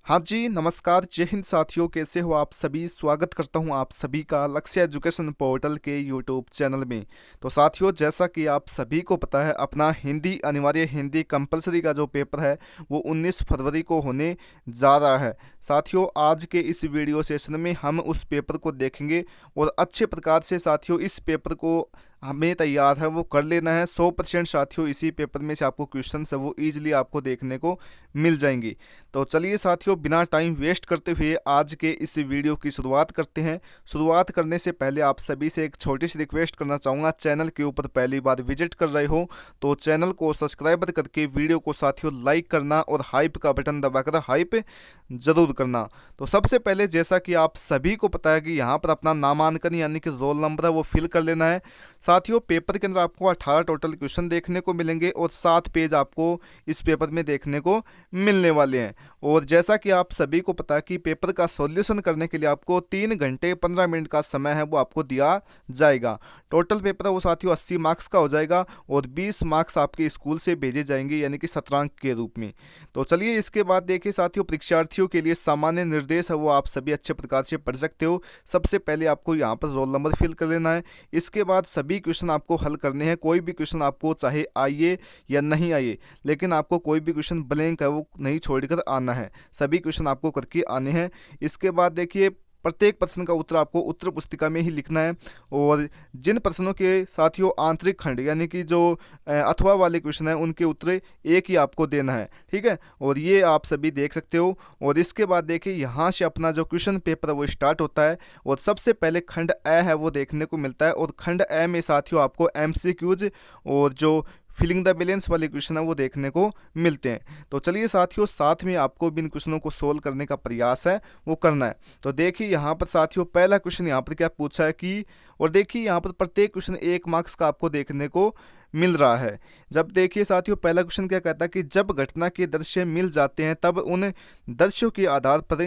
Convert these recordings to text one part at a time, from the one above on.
हाँ जी, नमस्कार, जय हिंद साथियों, कैसे हो आप सभी? स्वागत करता हूँ आप सभी का लक्ष्य एजुकेशन पोर्टल के यूट्यूब चैनल में। तो साथियों, जैसा कि आप सभी को पता है, अपना हिंदी अनिवार्य हिंदी कंपलसरी का जो पेपर है वो 19 फरवरी को होने जा रहा है। साथियों, आज के इस वीडियो सेशन में हम उस पेपर को देखेंगे और अच्छे प्रकार से साथियों इस पेपर को हमें तैयार है वो कर लेना है। 100% साथियों इसी पेपर में से आपको क्वेश्चन है वो ईजिली आपको देखने को मिल जाएंगी। तो चलिए साथियों, बिना टाइम वेस्ट करते हुए आज के इस वीडियो की शुरुआत करते हैं। शुरुआत करने से पहले आप सभी से एक छोटी सी रिक्वेस्ट करना चाहूँगा। चैनल के ऊपर पहली बार विजिट कर रहे हो तो चैनल को सब्सक्राइब करके वीडियो को साथियों लाइक करना और हाइप का बटन दबाकर हाइप जरूर करना। तो सबसे पहले जैसा कि आप सभी को पता है कि यहाँ पर अपना नामांकन यानी कि रोल नंबर है वो फिल कर लेना है। साथियों, पेपर के अंदर आपको 18 टोटल क्वेश्चन देखने को मिलेंगे और 7 पेज आपको इस पेपर में देखने को मिलने वाले हैं। और जैसा कि आप सभी को पता है कि पेपर का सॉल्यूशन करने के लिए आपको 3 घंटे 15 मिनट का समय है वो आपको दिया जाएगा। टोटल पेपर है वो साथियों 80 मार्क्स का हो जाएगा और 20 मार्क्स आपके स्कूल से भेजे जाएंगे यानी कि शतरांक के रूप में। तो चलिए इसके बाद देखिए साथियों, परीक्षार्थियों के लिए सामान्य निर्देश है वो आप सभी अच्छे प्रकार से पढ़ सकते हो। सबसे पहले आपको यहाँ पर रोल नंबर फिल कर लेना है। इसके बाद सभी क्वेश्चन आपको हल करने हैं। कोई भी क्वेश्चन आपको चाहे आइए या नहीं आइए, लेकिन आपको कोई भी क्वेश्चन ब्लैंक है वो नहीं छोड़कर आना है। सभी क्वेश्चन आपको करके आने हैं। इसके बाद देखिए, प्रत्येक प्रश्न का उत्तर आपको उत्तर पुस्तिका में ही लिखना है। और जिन प्रश्नों के साथियों आंतरिक खंड यानी कि जो अथवा वाले क्वेश्चन हैं उनके उत्तर एक ही आपको देना है, ठीक है। और ये आप सभी देख सकते हो। और इसके बाद देखिए, यहाँ से अपना जो क्वेश्चन पेपर है वो स्टार्ट होता है और सबसे पहले खंड ए है वो देखने को मिलता है। और खंड ए में साथियों आपको एमसीक्यूज और जो फिलिंग द बैलेंस वाले क्वेश्चन है वो देखने को मिलते हैं। तो चलिए साथियों, साथ में आपको भी इन क्वेश्चनों को सोल्व करने का प्रयास है वो करना है। तो देखिए यहाँ पर साथियों, पहला क्वेश्चन यहाँ पर क्या पूछा है कि, और देखिए यहाँ पर प्रत्येक क्वेश्चन 1 मार्क्स का आपको देखने को मिल रहा है। जब देखिए साथियों, पहला क्वेश्चन क्या कहता है कि जब घटना के दृश्य मिल जाते हैं तब उन दृश्यों के आधार पर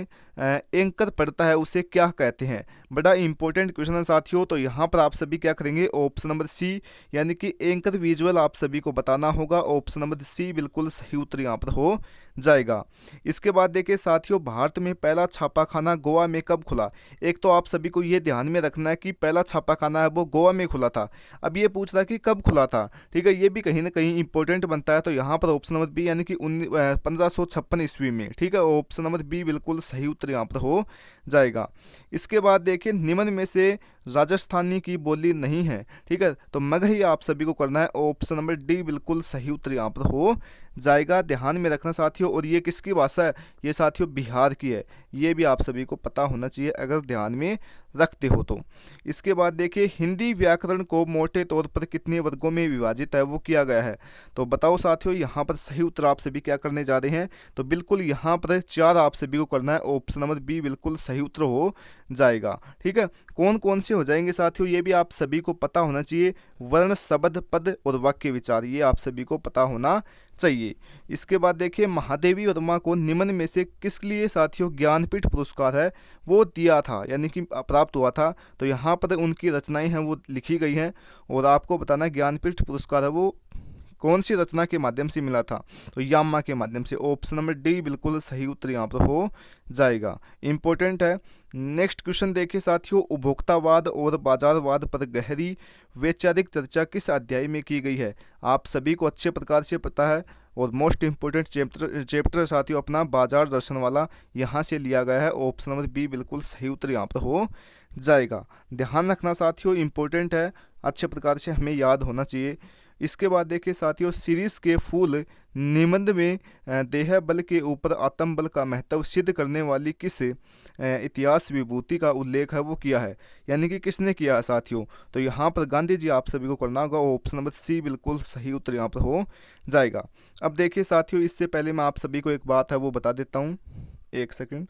एंकर पड़ता है उसे क्या कहते हैं। बड़ा इंपॉर्टेंट क्वेश्चन है साथियों। तो यहाँ पर आप सभी क्या करेंगे, ऑप्शन नंबर सी यानी कि एंकर विजुअल आप सभी को बताना होगा। ऑप्शन नंबर सी बिल्कुल सही उत्तर यहाँ पर हो जाएगा। इसके बाद देखिए साथियों, भारत में पहला छापाखाना गोवा में कब खुला। एक तो आप सभी को ये ध्यान में रखना है कि पहला छापाखाना है वो गोवा में खुला था। अब ये पूछ रहा है कि कब खुला था, ठीक है। ये भी कहीं ना कहीं इंपॉर्टेंट बनता है। तो यहाँ पर ऑप्शन नंबर बी यानी कि 1556 ईस्वी में, ठीक है। ऑप्शन नंबर बी बिल्कुल सही उत्तर यहाँ पर हो जाएगा। इसके बाद देखिए, निम्न में से राजस्थानी की बोली नहीं है, ठीक है। तो मगही आप सभी को करना है। ऑप्शन नंबर डी बिल्कुल सही उत्तर यहाँ पर हो जाएगा। ध्यान में रखना साथियों। और ये किसकी भाषा है, ये साथियों बिहार की है। ये भी आप सभी को पता होना चाहिए अगर ध्यान में रखते हो तो। इसके बाद देखिए, हिंदी व्याकरण को मोटे तौर पर कितने वर्गों में विभाजित है वो किया गया है। तो बताओ साथियों, यहाँ पर सही उत्तर आप सभी क्या करने जा रहे हैं। तो बिल्कुल यहाँ पर 4 आप सभी को करना है। ऑप्शन नंबर बी बिल्कुल सही उत्तर हो जाएगा, ठीक है। कौन कौन से हो जाएंगे साथियों, ये भी आप सभी को पता होना चाहिए। वर्ण, शब्द, पद और वाक्य विचार, ये आप सभी को पता होना चाहिए। इसके बाद देखिए, महादेवी वर्मा को निम्न में से किस लिए साथियों ज्ञानपीठ पुरस्कार है वो दिया था यानी कि प्राप्त हुआ था। तो यहाँ पर उनकी रचनाएं हैं वो लिखी गई हैं और आपको बताना ज्ञानपीठ पुरस्कार है वो कौन सी रचना के माध्यम से मिला था। तो यामा के माध्यम से। ऑप्शन नंबर डी बिल्कुल सही उत्तर यहाँ पर हो जाएगा, इंपॉर्टेंट है। नेक्स्ट क्वेश्चन देखिए साथियों, उपभोक्तावाद और बाजारवाद पर गहरी वैचारिक चर्चा किस अध्याय में की गई है। आप सभी को अच्छे प्रकार से पता है और मोस्ट इंपोर्टेंट चैप्टर साथियों अपना बाजार दर्शन वाला यहाँ से लिया गया है। ऑप्शन नंबर बी बिल्कुल सही उत्तर यहाँ पर हो जाएगा। ध्यान रखना साथियों, इंपॉर्टेंट है, अच्छे प्रकार से हमें याद होना चाहिए। इसके बाद देखिए साथियों, सीरीज के फूल निबंध में देह बल के ऊपर आत्म बल का महत्व सिद्ध करने वाली किस इतिहास विभूति का उल्लेख है वो किया है यानी कि किसने किया है साथियों। तो यहाँ पर गांधी जी आप सभी को करना होगा। ऑप्शन नंबर सी बिल्कुल सही उत्तर यहाँ पर हो जाएगा। अब देखिए साथियों, इससे पहले मैं आप सभी को एक बात है वो बता देता हूँ, एक सेकेंड।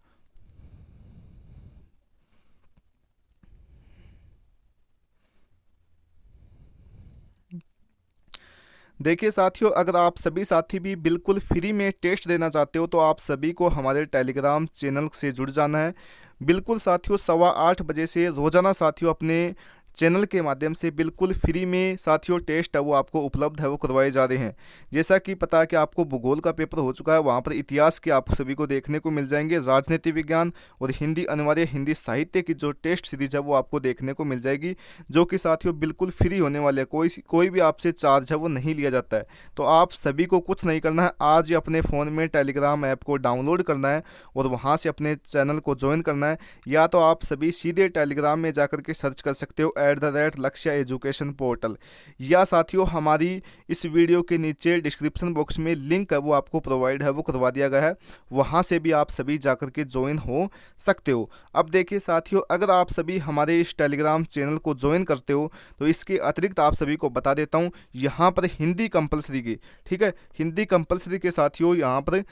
देखिए साथियों, अगर आप सभी साथी भी बिल्कुल फ्री में टेस्ट देना चाहते हो तो आप सभी को हमारे टेलीग्राम चैनल से जुड़ जाना है। बिल्कुल साथियों, 8:15 बजे से रोजाना साथियों अपने चैनल के माध्यम से बिल्कुल फ्री में साथियों टेस्ट है वो आपको उपलब्ध है, वो करवाए जा रहे हैं। जैसा कि पता है कि आपको भूगोल का पेपर हो चुका है, वहाँ पर इतिहास के आप सभी को देखने को मिल जाएंगे, राजनीति विज्ञान और हिंदी अनिवार्य हिंदी साहित्य की जो टेस्ट सीरीज है वो आपको देखने को मिल जाएगी, जो कि साथियों बिल्कुल फ्री होने वाले है। कोई भी आपसे चार्ज है वो नहीं लिया जाता है। तो आप सभी को कुछ नहीं करना है, आज ही अपने फ़ोन में टेलीग्राम ऐप को डाउनलोड करना है और वहाँ से अपने चैनल को ज्वाइन करना है। या तो आप सभी सीधे टेलीग्राम में जाकर के सर्च कर सकते हो @लक्ष्य एजुकेशन पोर्टल, या साथियों हमारी इस वीडियो के नीचे डिस्क्रिप्शन बॉक्स में लिंक है वो आपको प्रोवाइड है, वो करवा दिया गया है, वहाँ से भी आप सभी जाकर के ज्वाइन हो सकते हो। अब देखिए साथियों, अगर आप सभी हमारे इस टेलीग्राम चैनल को ज्वाइन करते हो तो इसके अतिरिक्त आप सभी को बता देता हूँ, यहाँ पर हिंदी कंपलसरी की, ठीक है, हिंदी कंपलसरी के साथियों यहाँ पर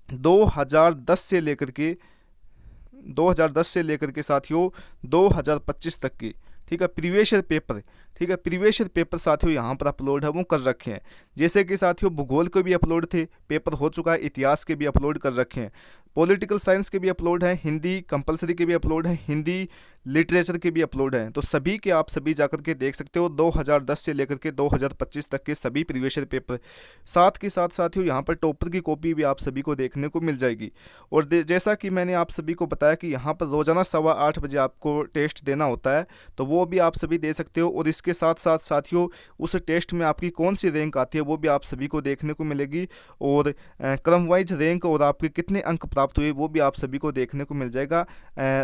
2010 से लेकर के साथियों 2025 तक की, ठीक है, प्रीवियस ईयर पेपर, ठीक है, प्रीवियस ईयर पेपर साथियों यहाँ पर अपलोड है वो कर रखे हैं। जैसे कि साथियों भूगोल के भी अपलोड थे, पेपर हो चुका है, इतिहास के भी अपलोड कर रखे हैं, पॉलिटिकल साइंस के भी अपलोड हैं, हिंदी कंपलसरी के भी अपलोड हैं, हिंदी लिटरेचर के भी अपलोड हैं। तो सभी के आप सभी जाकर के देख सकते हो, 2010 से लेकर के 2025 तक के सभी प्रीवियस ईयर पेपर। साथ के साथ साथियों यहाँ पर टॉपर की कॉपी भी आप सभी को देखने को मिल जाएगी। और जैसा कि मैंने आप सभी को बताया कि यहाँ पर रोजाना 8:15 बजे आपको टेस्ट देना होता है, तो वो भी आप सभी दे सकते हो। और इसके साथ साथ साथियों उस टेस्ट में आपकी कौन सी रैंक आती है वो भी आप सभी को देखने को मिलेगी, और क्रम वाइज रैंक और आपके कितने अंक प्राप्त हुए वो भी आप सभी को देखने को मिल जाएगा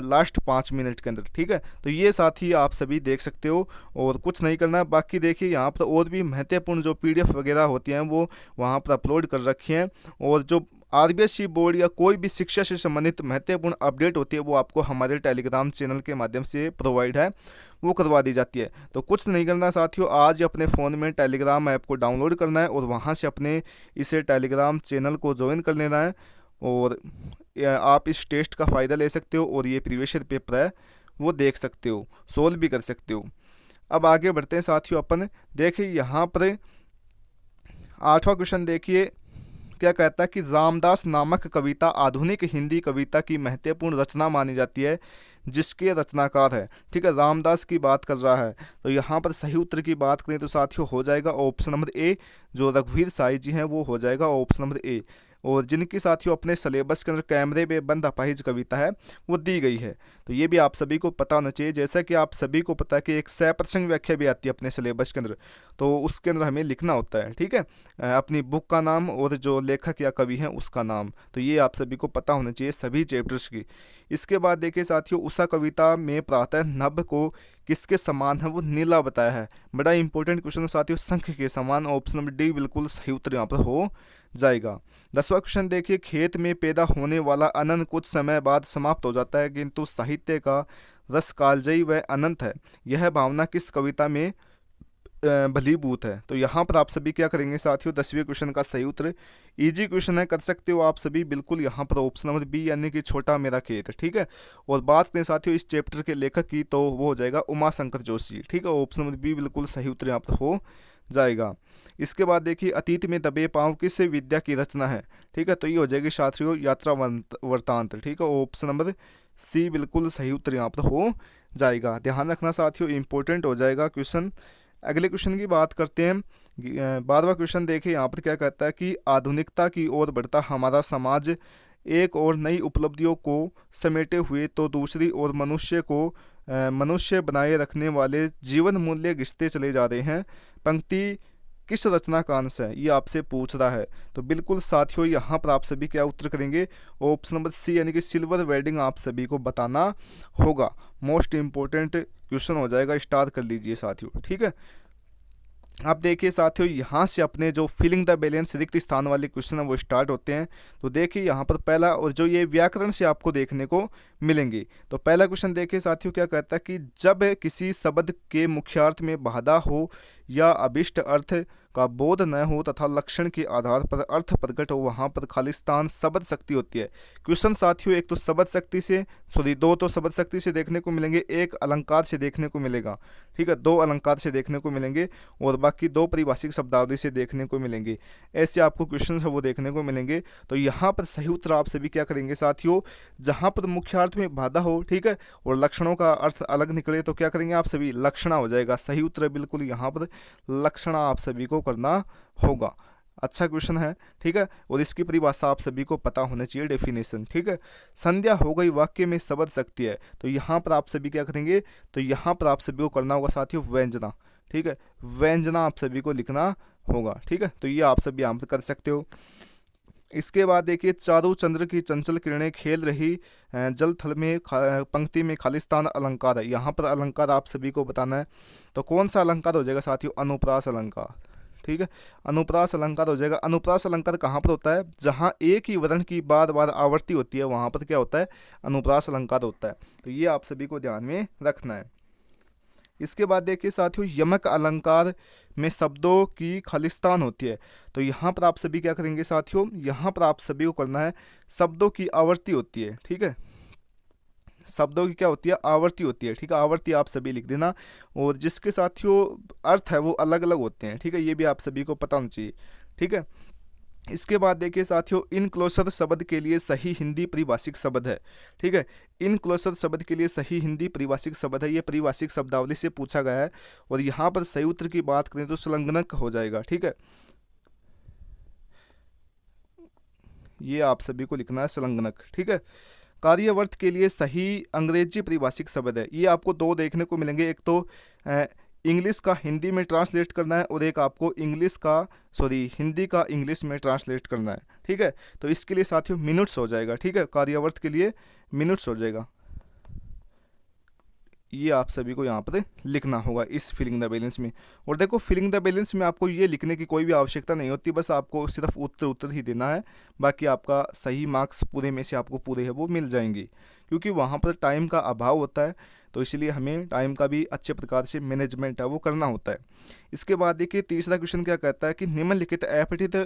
लास्ट 5 मिनट के अंदर, ठीक है। तो ये साथी आप सभी देख सकते हो और कुछ नहीं करना। बाकी देखिए यहाँ पर और भी महत्वपूर्ण जो PDF वगैरह होती हैं वो वहाँ पर अपलोड कर रखी हैं, और जो RBSC बोर्ड या कोई भी शिक्षा से संबंधित महत्वपूर्ण अपडेट होती है वो आपको हमारे टेलीग्राम चैनल के माध्यम से प्रोवाइड है, वो करवा दी जाती है। तो कुछ नहीं करना साथियों, आज अपने फ़ोन में टेलीग्राम ऐप को डाउनलोड करना है और वहाँ से अपने इसे टेलीग्राम चैनल को ज्वाइन कर लेना है, और आप इस टेस्ट का फ़ायदा ले सकते हो और ये प्रीवियस ईयर पेपर है वो देख सकते हो, सोल्व भी कर सकते हो। अब आगे बढ़ते हैं साथियों, अपन देखिए यहाँ पर 8वां क्वेश्चन देखिए क्या कहता है कि रामदास नामक कविता आधुनिक हिंदी कविता की महत्वपूर्ण रचना मानी जाती है, जिसके रचनाकार है, ठीक है, रामदास की बात कर रहा है। तो यहाँ पर सही उत्तर की बात करें तो साथियों हो जाएगा ऑप्शन नंबर ए, जो रघुवीर साई जी हैं वो हो जाएगा ऑप्शन नंबर ए। और जिनकी साथियों अपने सिलेबस के अंदर कैमरे में बंद अपाहिज कविता है वो दी गई है। तो ये भी आप सभी को पता होना चाहिए। जैसा कि आप सभी को पता है कि एक सह प्रसंग व्याख्या भी आती है अपने सिलेबस के अंदर, तो उसके अंदर हमें लिखना होता है, ठीक है, अपनी बुक का नाम और जो लेखक या कवि है उसका नाम। तो ये आप सभी को पता होना चाहिए सभी चैप्टर्स की। इसके बाद देखिए साथियों, उषा कविता में प्रातः नभ को किसके समान है वो नीला बताया है। बड़ा इंपॉर्टेंट क्वेश्चन साथियों, शंख के समान, ऑप्शन नंबर डी बिल्कुल सही उत्तर यहाँ पर हो जाएगा। 10वां क्वेश्चन देखिए, खेत में पैदा होने वाला अन्न कुछ समय बाद समाप्त हो जाता है, किंतु साहित्य का रस कालजयी व अनंत है, यह भावना किस कविता में भलीभूत है। तो यहाँ पर आप सभी क्या करेंगे साथियों, 10वें क्वेश्चन का सही उत्तर, इजी क्वेश्चन है, कर सकते हो आप सभी बिल्कुल, यहाँ पर ऑप्शन नंबर बी यानी कि छोटा मेरा खेत, ठीक है। और बात करें साथियों इस चैप्टर के लेखक की तो वो हो जाएगा उमा शंकर जोशी, ठीक है, ऑप्शन नंबर बी बिल्कुल सही उत्तर यहाँ पर हो जाएगा। इसके बाद देखिए, अतीत में दबे पाँव किस विद्या की रचना है, ठीक है, तो ये हो जाएगी साथियों यात्रा वृत्तांत, ठीक है, ऑप्शन नंबर सी बिल्कुल सही उत्तर यहाँ पर हो जाएगा। ध्यान रखना साथियों, इंपॉर्टेंट हो जाएगा क्वेश्चन। अगले क्वेश्चन की बात करते हैं। 12वां क्वेश्चन देखिए यहाँ पर क्या कहता है कि आधुनिकता की ओर बढ़ता हमारा समाज एक और नई उपलब्धियों को समेटे हुए तो दूसरी ओर मनुष्य को मनुष्य बनाए रखने वाले जीवन मूल्य घिसते चले जा रहे हैं, पंक्ति किस रचना का अंश है, ये आपसे पूछ रहा है। तो बिल्कुल साथियों यहाँ पर आप सभी क्या उत्तर करेंगे, ऑप्शन नंबर सी यानी कि सिल्वर वेडिंग आप सभी को बताना होगा। मोस्ट इंपॉर्टेंट क्वेश्चन हो जाएगा, स्टार कर लीजिए साथियों, ठीक है। अब देखिए साथियों, यहाँ से अपने जो फिलिंग द बैलेंस रिक्त स्थान वाले क्वेश्चन है वो स्टार्ट होते हैं। तो देखिए यहाँ पर पहला, और जो ये व्याकरण से आपको देखने को मिलेंगे। तो पहला क्वेश्चन देखिए साथियों क्या कहता है कि जब किसी शब्द के मुख्यार्थ में बाधा हो या अभिष्ट अर्थ का बोध न हो तथा लक्षण के आधार पर अर्थ प्रकट हो, वहाँ पर खालिस्तान शब्द शक्ति होती है। क्वेश्चन साथियों एक तो शब्द शक्ति से, दो तो शब्द शक्ति से देखने को मिलेंगे, एक अलंकार से देखने को मिलेगा, ठीक है, 2 अलंकार से देखने को मिलेंगे और बाकी 2 परिभाषिक शब्दावली से देखने को मिलेंगे। ऐसे आपको क्वेश्चन है वो देखने को मिलेंगे। तो यहाँ पर सही उत्तर आप सभी क्या करेंगे साथियों, जहाँ पर मुख्यार्थ अर्थ में बाधा हो, ठीक है, और लक्षणों का अर्थ अलग निकले तो क्या करेंगे आप सभी, लक्षणा हो जाएगा। सही उत्तर है बिल्कुल यहाँ पर लक्षणा आप सभी को करना होगा। अच्छा क्वेश्चन है, ठीक है, और इसकी परिभाषा आप सभी को पता होना चाहिए, डेफिनेशन, ठीक है। संध्या हो गई वाक्य में शब्द शक्ति है, तो यहाँ पर आप सभी क्या करेंगे, तो यहाँ पर आप सभी को करना होगा साथियों व्यंजना, ठीक है, व्यंजना आप सभी को लिखना होगा, ठीक है। तो ये आप सभी यहाँ पर कर सकते हो। इसके बाद देखिए, चारू चंद्र की चंचल किरणें खेल रही जल थल में पंक्ति में खालिस्तान अलंकार है। यहाँ पर अलंकार आप सभी को बताना है, तो कौन सा अलंकार हो जाएगा साथियों, अनुप्रास अलंकार, ठीक है, अनुप्रास अलंकार हो जाएगा। अनुप्रास अलंकार कहाँ पर होता है, जहाँ एक ही वर्ण की बार बार आवृत्ति होती है वहाँ पर क्या होता है, अनुप्रास अलंकार होता है। तो ये आप सभी को ध्यान में रखना है। इसके बाद देखिए साथियों, यमक अलंकार में शब्दों की खालिस्तान होती है, तो यहाँ पर आप सभी क्या करेंगे साथियों, यहाँ पर आप सभी को करना है शब्दों की आवर्ती होती है, ठीक है, शब्दों की क्या होती है, आवर्ती होती है, ठीक है, आवर्ती आप सभी लिख देना, और जिसके साथियों अर्थ है वो अलग अलग होते हैं, ठीक है, ये भी आप सभी को पता होना चाहिए, ठीक है। इसके बाद देखिए साथियों, इनक्लोजर शब्द के लिए सही हिंदी परिभाषिक शब्द है, ठीक है, इनक्लोजर शब्द के लिए सही हिंदी परिभाषिक शब्द है, ये परिभाषिक शब्दावली से पूछा गया है, और यहाँ पर सही उत्तर की बात करें तो संलग्नक हो जाएगा, ठीक है, ये आप सभी को लिखना है संलग्नक, ठीक है। कार्यवर्त के लिए सही अंग्रेजी परिभाषिक शब्द है, ये आपको दो देखने को मिलेंगे, एक तो इंग्लिश का हिंदी में ट्रांसलेट करना है, और एक आपको हिंदी का इंग्लिश में ट्रांसलेट करना है, ठीक है। तो इसके लिए साथियों मिनट्स हो जाएगा, ठीक है, कार्यवर्त के लिए मिनट्स हो जाएगा, ये आप सभी को यहाँ पर लिखना होगा इस फिलिंग द बैलेंस में। और देखो फिलिंग द बैलेंस में आपको ये लिखने की कोई भी आवश्यकता नहीं होती, बस आपको सिर्फ उत्तर ही देना है, बाकी आपका सही मार्क्स पूरे में से आपको पूरे है वो मिल जाएंगे, क्योंकि वहाँ पर टाइम का अभाव होता है, तो इसलिए हमें टाइम का भी अच्छे प्रकार से मैनेजमेंट है वो करना होता है। इसके बाद देखिए तीसरा क्वेश्चन क्या कहता है कि निम्नलिखित अपठित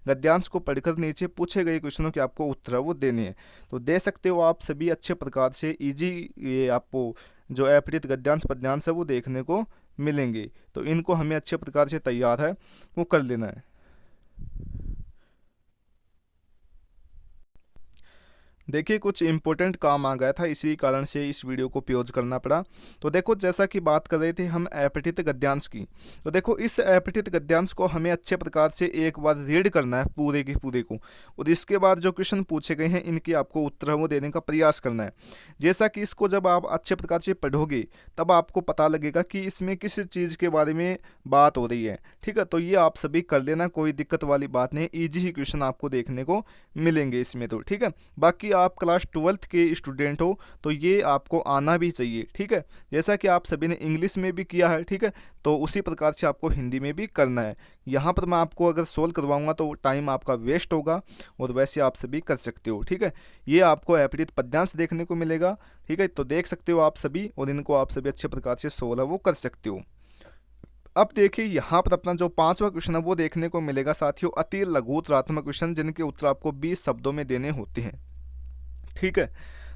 गद्यांश को पढ़कर नीचे पूछे गए क्वेश्चनों के आपको उत्तर वो देने हैं, तो दे सकते हो आप सभी अच्छे प्रकार से, ईजी, ये आपको जो अपठित गद्यांश पद्यांश है वो देखने को मिलेंगे, तो इनको हमें अच्छे प्रकार से तैयार है वो कर लेना है। देखिए कुछ इंपॉर्टेंट काम आ गया था, इसी कारण से इस वीडियो को पॉज करना पड़ा। तो देखो जैसा कि बात कर रहे थे हम अपठित गद्यांश की, तो देखो इस अपठित गद्यांश को हमें अच्छे प्रकार से एक बार रीड करना है पूरे के पूरे को, और इसके बाद जो क्वेश्चन पूछे गए हैं इनके आपको उत्तर वो देने का प्रयास करना है। जैसा कि इसको जब आप अच्छे प्रकार से पढ़ोगे तब आपको पता लगेगा कि इसमें किस चीज़ के बारे में बात हो रही है, ठीक है। तो ये आप सभी कर लेना, कोई दिक्कत वाली बात नहीं, ईजी ही क्वेश्चन आपको देखने को मिलेंगे इसमें, तो ठीक है। बाकी आप क्लास 12th के स्टूडेंट हो तो ये आपको आना भी चाहिए, ठीक है, जैसा कि आप सभी ने इंग्लिश में भी किया है, ठीक है, तो उसी प्रकार से आपको हिंदी में भी करना है। यहाँ पर मैं आपको अगर सोल्व करवाऊंगा तो टाइम आपका वेस्ट होगा, और वैसे आप सभी कर सकते हो, ठीक है। ये आपको अपठित पद्यांश देखने को मिलेगा, ठीक है, तो देख सकते हो आप सभी, और इनको आप सभी अच्छे प्रकार से सोल्व वो कर सकते हो। अब देखिए यहाँ पर अपना जो पांचवा क्वेश्चन है वो देखने को मिलेगा साथियों, अति लघुतरात्मक क्वेश्चन जिनके उत्तर आपको 20 शब्दों में देने होते हैं, ठीक है।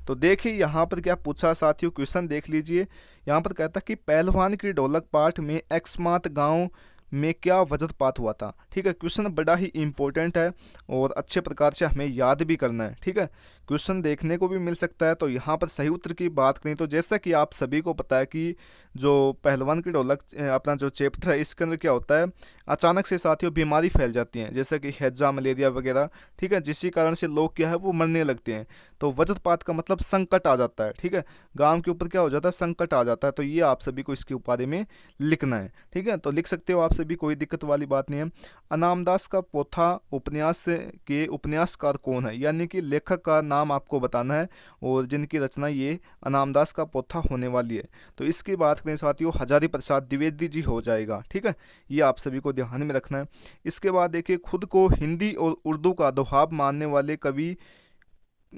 तो देखिए यहाँ पर क्या पूछा साथियों, क्वेश्चन देख लीजिए। यहाँ पर कहता कि पहलवान की ढोलक पाठ में एक्समात गांव में क्या वज्रपात हुआ था, ठीक है। क्वेश्चन बड़ा ही इंपॉर्टेंट है और अच्छे प्रकार से हमें याद भी करना है, ठीक है। क्वेश्चन देखने को भी मिल सकता है, तो यहाँ पर सही उत्तर की बात करें तो जैसा कि आप सभी को पता है कि जो पहलवान की ढोलक अपना जो चैप्टर है इसके अंदर क्या होता है, अचानक से साथियों बीमारी फैल जाती हैं, जैसे कि हैजा, मलेरिया वगैरह, ठीक है, जिसके कारण से लोग क्या है वो मरने लगते हैं। तो वज्रपात का मतलब संकट आ जाता है, ठीक है, गांव के ऊपर क्या हो जाता है, संकट आ जाता है। तो ये आप सभी को इसके बारे में लिखना है, ठीक है, तो लिख सकते हो आप सभी, कोई दिक्कत वाली बात नहीं है। अनामदास का पोथा उपन्यास के उपन्यासकार कौन है, यानी कि लेखक का नाम आपको बताना है और जिनकी रचना ये अनामदास का पोथा होने वाली है। तो इसकी बात करें साथियों, हजारी प्रसाद द्विवेदी जी हो जाएगा, ठीक है, ये आप सभी को ध्यान में रखना है। इसके बाद देखिए, खुद को हिंदी और उर्दू का दोहाब मानने वाले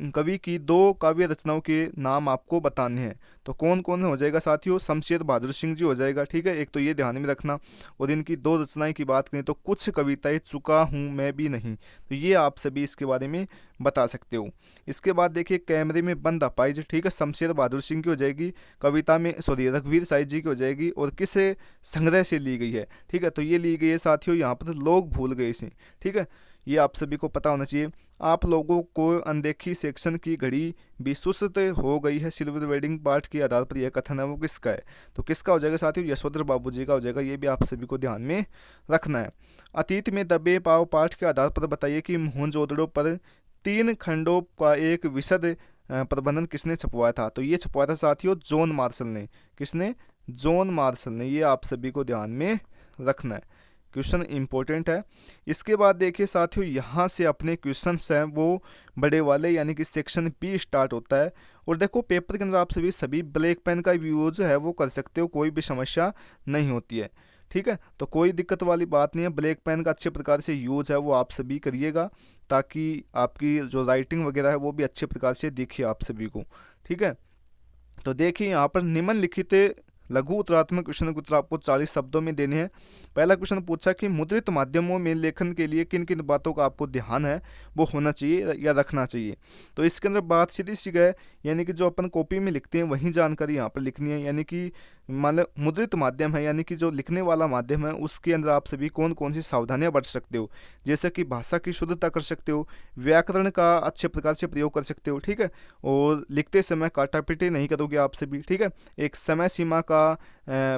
कवि की दो काव्य रचनाओं के नाम आपको बताने हैं, तो कौन कौन हो जाएगा साथियों, शमशेर बहादुर सिंह जी हो जाएगा, ठीक है, एक तो ये ध्यान में रखना। और इनकी दो रचनाएं की बात करें तो कुछ कविताएं चुका हूँ मैं भी नहीं, तो ये आप सभी इसके बारे में बता सकते हो। इसके बाद देखिए, कैमरे में बंद अपाइज, ठीक है, शमशेर बहादुर सिंह की हो जाएगी, कविता में रघुवीर साहिब जी की हो जाएगी, और किस संग्रह से ली गई है, ठीक है, तो ये ली गई है साथियों यहाँ पर लोग भूल गए इसे, ठीक है, ये आप सभी को पता होना चाहिए। आप लोगों को अनदेखी सेक्शन की घड़ी भी सुस्त हो गई है। सिल्वर वेडिंग पार्ट के आधार पर यह कथन है वो किसका है? तो किसका हो जाएगा साथियों? यशोधर बाबू जी का हो जाएगा। ये भी आप सभी को ध्यान में रखना है। अतीत में दबे पाव पाठ के आधार पर बताइए कि मोहनजोदड़ो पर 3 खंडों का एक विशद प्रबंधन किसने छपवाया था? तो ये छपवाया था साथियों जॉन मार्शल ने। किसने? जॉन मार्शल ने। ये आप सभी को ध्यान में रखना है, क्वेश्चन इंपॉर्टेंट है। इसके बाद देखिए साथियों, यहाँ से अपने क्वेश्चंस हैं वो बड़े वाले यानी कि सेक्शन बी स्टार्ट होता है। और देखो पेपर के अंदर आप सभी ब्लैक पेन का यूज है वो कर सकते हो, कोई भी समस्या नहीं होती है। ठीक है, तो कोई दिक्कत वाली बात नहीं है। ब्लैक पेन का अच्छे प्रकार से यूज है वो आप सभी करिएगा, ताकि आपकी जो राइटिंग वगैरह है वो भी अच्छे प्रकार से दिखे आप सभी को। ठीक है, तो देखिए यहाँ पर निम्नलिखित लघु उत्तरात्मक क्वेश्चन के उत्तर आपको 40 शब्दों में देने हैं। पहला क्वेश्चन पूछा कि मुद्रित माध्यमों में लेखन के लिए किन किन बातों का आपको ध्यान है वो होना चाहिए या रखना चाहिए। तो इसके अंदर बात सीधी सी है, यानी कि जो अपन कॉपी में लिखते हैं वही जानकारी यहाँ पर लिखनी है। यानी कि मान लो मुद्रित माध्यम है, यानी कि जो लिखने वाला माध्यम है उसके अंदर आप सभी कौन कौन सी सावधानियां बरत सकते हो, जैसे कि भाषा की शुद्धता कर सकते हो, व्याकरण का अच्छे प्रकार से प्रयोग कर सकते हो। ठीक है, और लिखते समय काटापिटी नहीं करोगे आप सभी। ठीक है, एक समय सीमा का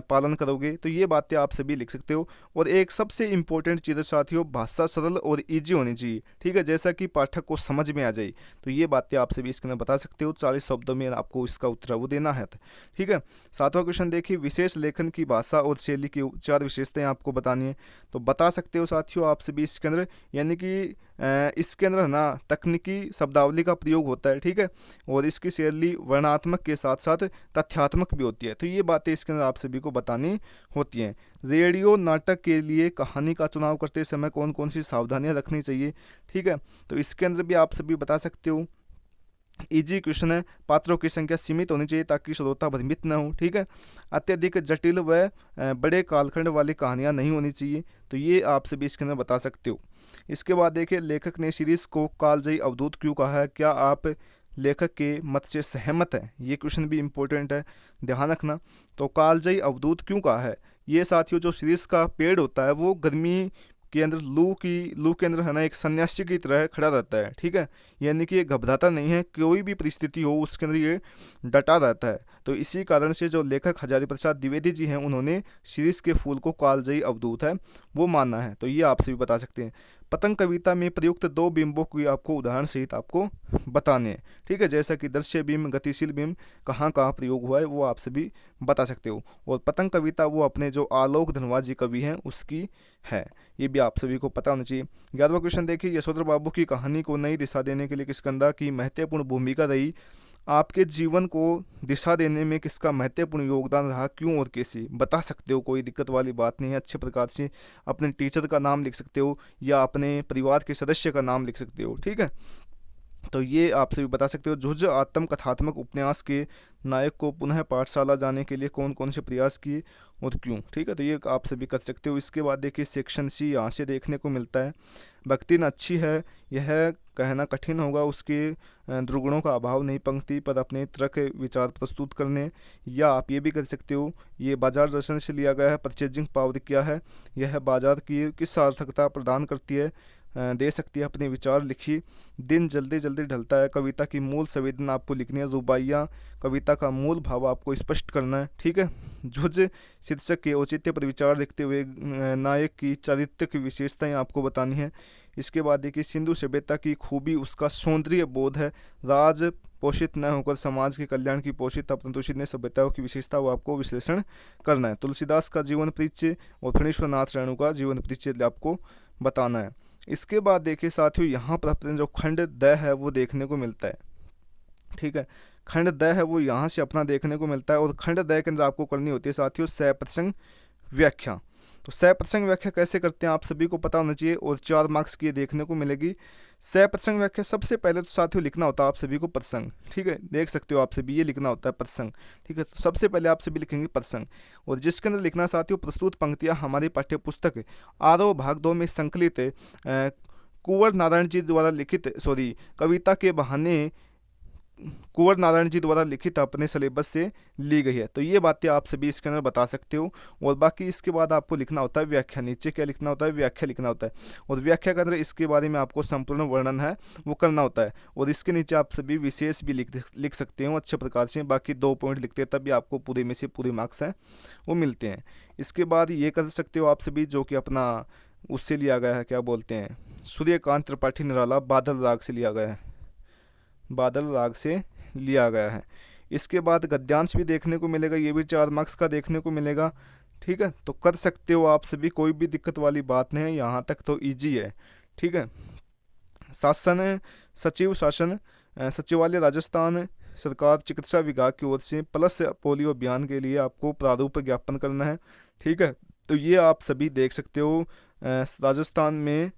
पालन करोगे, तो ये बातें आप सभी लिख सकते हो। और एक सबसे इंपॉर्टेंट चीज़ है साथियों, भाषा सरल और इजी होनी चाहिए। ठीक है, जैसा कि पाठक को समझ में आ जाए, तो ये बातें आप सभी इसके अंदर बता सकते हो। 40 शब्दों में आपको इसका उत्तर वो देना है। ठीक है, 7वां क्वेश्चन देखिए, विशेष लेखन की भाषा और शैली की 4 विशेषताएं आपको बतानी है। तो बता सकते हो साथियों आप सभी इसके अंदर, यानी कि इसके अंदर ना तकनीकी शब्दावली का प्रयोग होता है। ठीक है, और इसकी शैली वर्णात्मक के साथ साथ तथ्यात्मक भी होती है। तो ये बातें इसके अंदर आप सभी को बतानी होती हैं। रेडियो नाटक के लिए कहानी का चुनाव करते समय कौन कौन सी सावधानियां रखनी चाहिए। ठीक है, तो इसके अंदर भी आप सभी बता सकते हो। इजी क्वेश्चन है, पात्रों की संख्या सीमित होनी चाहिए ताकि श्रोता भ्रमित न हो। ठीक है, अत्यधिक जटिल व बड़े कालखंड वाली कहानियां नहीं होनी चाहिए। तो ये आप सभी इसके अंदर बता सकते हो। इसके बाद देखिए, लेखक ने सीरीज को कालजयी अवधूत क्यों कहा है? क्या आप लेखक के मत से सहमत हैं? ये क्वेश्चन भी इंपॉर्टेंट है, ध्यान रखना। तो कालजयी अवधूत क्यों कहा है? ये साथियों जो सीरीज का पेड़ होता है वो गर्मी के अंदर लू के अंदर है ना एक सन्यासी की तरह खड़ा रहता है। ठीक है, यानी कि ये घबराता नहीं है, कोई भी परिस्थिति हो उसके अंदर ये डटा रहता है। तो इसी कारण से जो लेखक हजारी प्रसाद द्विवेदी जी हैं उन्होंने शीरीष के फूल को कालजयी अवधूत है वो माना है। तो ये आप सभी बता सकते हैं। पतंग कविता में प्रयुक्त 2 बिंबों की आपको उदाहरण सहित आपको बताने हैं। ठीक है, जैसा कि दृश्य बिंब, गतिशील बिंब कहाँ कहाँ प्रयोग हुआ है वो आप सभी बता सकते हो। और पतंग कविता वो अपने जो आलोक धनवाज जी कवि हैं उसकी है, ये भी आप सभी को पता होना चाहिए। 11वां क्वेश्चन देखिए, यशोधर बाबू की कहानी को नई दिशा देने के लिए किस कंधा की महत्वपूर्ण भूमिका रही? आपके जीवन को दिशा देने में किसका महत्वपूर्ण योगदान रहा, क्यों और कैसे? बता सकते हो, कोई दिक्कत वाली बात नहीं है। अच्छे प्रकार से अपने टीचर का नाम लिख सकते हो या अपने परिवार के सदस्य का नाम लिख सकते हो। ठीक है, तो ये आप सभी बता सकते हो। झुंझ आत्म कथात्मक उपन्यास के नायक को पुनः पाठशाला जाने के लिए कौन कौन से प्रयास किए और क्यों? ठीक है, तो ये आप सभी कर सकते हो। इसके बाद देखिए सेक्शन सी यहाँ से देखने को मिलता है। भक्ति अच्छी है यह कहना कठिन होगा, उसके दुर्गुणों का अभाव नहीं पंक्ति पर अपने तर्क विचार प्रस्तुत करने। या आप ये भी कर सकते हो, ये बाजार दर्शन से लिया गया है। परचेजिंग पावर क्या है? यह बाजार की किस सार्थकता प्रदान करती है, दे सकती है। अपने विचार लिखिए। दिन जल्दी जल्दी ढलता है, कविता की मूल संवेदना आपको लिखनी है। रुबाइयाँ, कविता का मूल भाव आपको स्पष्ट करना है। ठीक है, झुंझ शीर्षक के औचित्य पर विचार लिखते हुए नायक की चारित्रिक विशेषताएं आपको बतानी है। इसके बाद देखिए, सिंधु सभ्यता की खूबी उसका सौंदर्य बोध है। राज पोषित न होकर समाज के कल्याण की पोषित परंतु ने सभ्यताओं की विशेषता वो आपको विश्लेषण करना है। तुलसीदास का जीवन परिचय और फणीश्वर नाथ रेणु का जीवन परिचय आपको बताना है। इसके बाद देखिए साथियों, यहाँ पर अपने जो खंड द है वो देखने को मिलता है। ठीक है, खंड द है वो यहाँ से अपना देखने को मिलता है। और खंड द के अंदर आपको करनी होती है साथियों सप्रसंग व्याख्या। तो सप्रसंग व्याख्या कैसे करते हैं आप सभी को पता होना चाहिए, और 4 मार्क्स की देखने को मिलेगी। सप्रसंग व्याख्या सबसे पहले तो साथियों लिखना होता है आप सभी को प्रसंग। ठीक है, देख सकते हो आप सभी ये लिखना होता है प्रसंग। ठीक है, तो सबसे पहले आप सभी लिखेंगे प्रसंग, और जिसके अंदर लिखना साथियों प्रस्तुत पंक्तियाँ हमारी पाठ्यपुस्तक आरोह भाग 2 में संकलित कुंवर नारायण जी द्वारा लिखित कविता के बहाने कुंवर नारायण जी द्वारा लिखित अपने सिलेबस से ली गई है। तो ये बातें आप सभी इसके अंदर बता सकते हो। और बाकी इसके बाद आपको लिखना होता है व्याख्या। नीचे क्या लिखना होता है? व्याख्या लिखना होता है। और व्याख्या के अंदर इसके बारे में आपको संपूर्ण वर्णन है वो करना होता है। और इसके नीचे आप सभी विशेष भी लिख सकते हो अच्छे प्रकार से। बाकी 2 पॉइंट लिखते हैं तब भी आपको पूरे में से पूरे मार्क्स हैं वो मिलते हैं। इसके बाद ये कर सकते हो आप सभी, जो कि अपना उससे लिया गया है, क्या बोलते हैं, सूर्यकांत त्रिपाठी निराला बादल राग से लिया गया है, बादल राग से लिया गया है। इसके बाद गद्यांश भी देखने को मिलेगा, ये भी 4 मार्क्स का देखने को मिलेगा। ठीक है, तो कर सकते हो आप सभी, कोई भी दिक्कत वाली बात नहीं है, यहाँ तक तो इजी है। ठीक है, शासन सचिव शासन सचिवालय राजस्थान सरकार चिकित्सा विभाग की ओर से प्लस पोलियो अभियान के लिए आपको प्रारूप ज्ञापन करना है। ठीक है, तो ये आप सभी देख सकते हो। राजस्थान में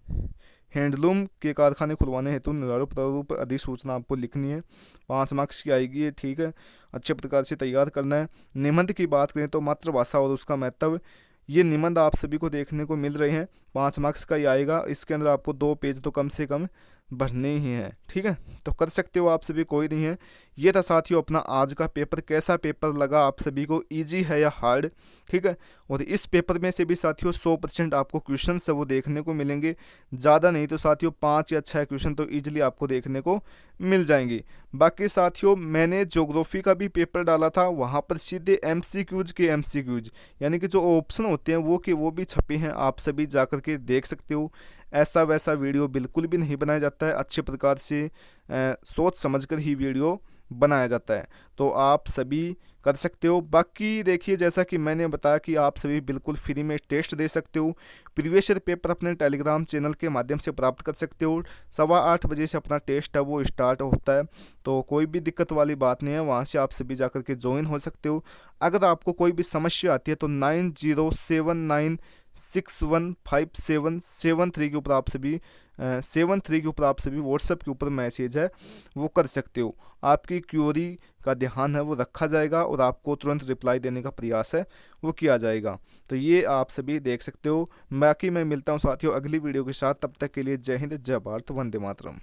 हैंडलूम के कारखाने खुलवाने हेतु निरारू प्रारूप अधिसूचना आपको लिखनी है, 5 मार्क्स की आएगी ये। ठीक है, अच्छे प्रकार से तैयार करना है। निबंध की बात करें तो मातृभाषा और उसका महत्व, ये निबंध आप सभी को देखने को मिल रहे हैं, 5 मार्क्स का ही आएगा। इसके अंदर आपको 2 पेज तो कम से कम भरने ही हैं। ठीक है, तो कर सकते हो आप सभी, कोई नहीं है। ये था साथियों अपना आज का पेपर। कैसा पेपर लगा आप सभी को, इजी है या हार्ड? ठीक है, और इस पेपर में से भी साथियों 100% आपको क्वेश्चन से वो देखने को मिलेंगे, ज़्यादा नहीं तो साथियों 5 या 6 क्वेश्चन तो ईजिली आपको देखने को मिल जाएंगे। बाकी साथियों मैंने ज्योग्राफी का भी पेपर डाला था, वहाँ पर सीधे MCQs के MCQs यानी कि जो ऑप्शन होते हैं वो के वो भी छपे हैं, आप सभी जाकर के देख सकते हो। ऐसा वैसा वीडियो बिल्कुल भी नहीं बनाया जाता है, अच्छे प्रकार से सोच समझकर ही वीडियो बनाया जाता है। तो आप सभी कर सकते हो। बाकी देखिए, जैसा कि मैंने बताया कि आप सभी बिल्कुल फ्री में टेस्ट दे सकते हो। प्रीवियस ईयर पेपर अपने टेलीग्राम चैनल के माध्यम से प्राप्त कर सकते हो। 8:15 बजे से अपना टेस्ट है वो स्टार्ट होता है, तो कोई भी दिक्कत वाली बात नहीं है, वहाँ से आप सभी जाकर के ज्वाइन हो सकते हो। अगर आपको कोई भी समस्या आती है तो 9079615773 के ऊपर आप सभी 73 के ऊपर आप सभी व्हाट्सएप के ऊपर मैसेज है वो कर सकते हो। आपकी क्यूरी का ध्यान है वो रखा जाएगा और आपको तुरंत रिप्लाई देने का प्रयास है वो किया जाएगा। तो ये आप सभी देख सकते हो। बाकी मैं मिलता हूँ साथियों अगली वीडियो के साथ, तब तक के लिए जय हिंद, जय भारत, वंदे मातरम।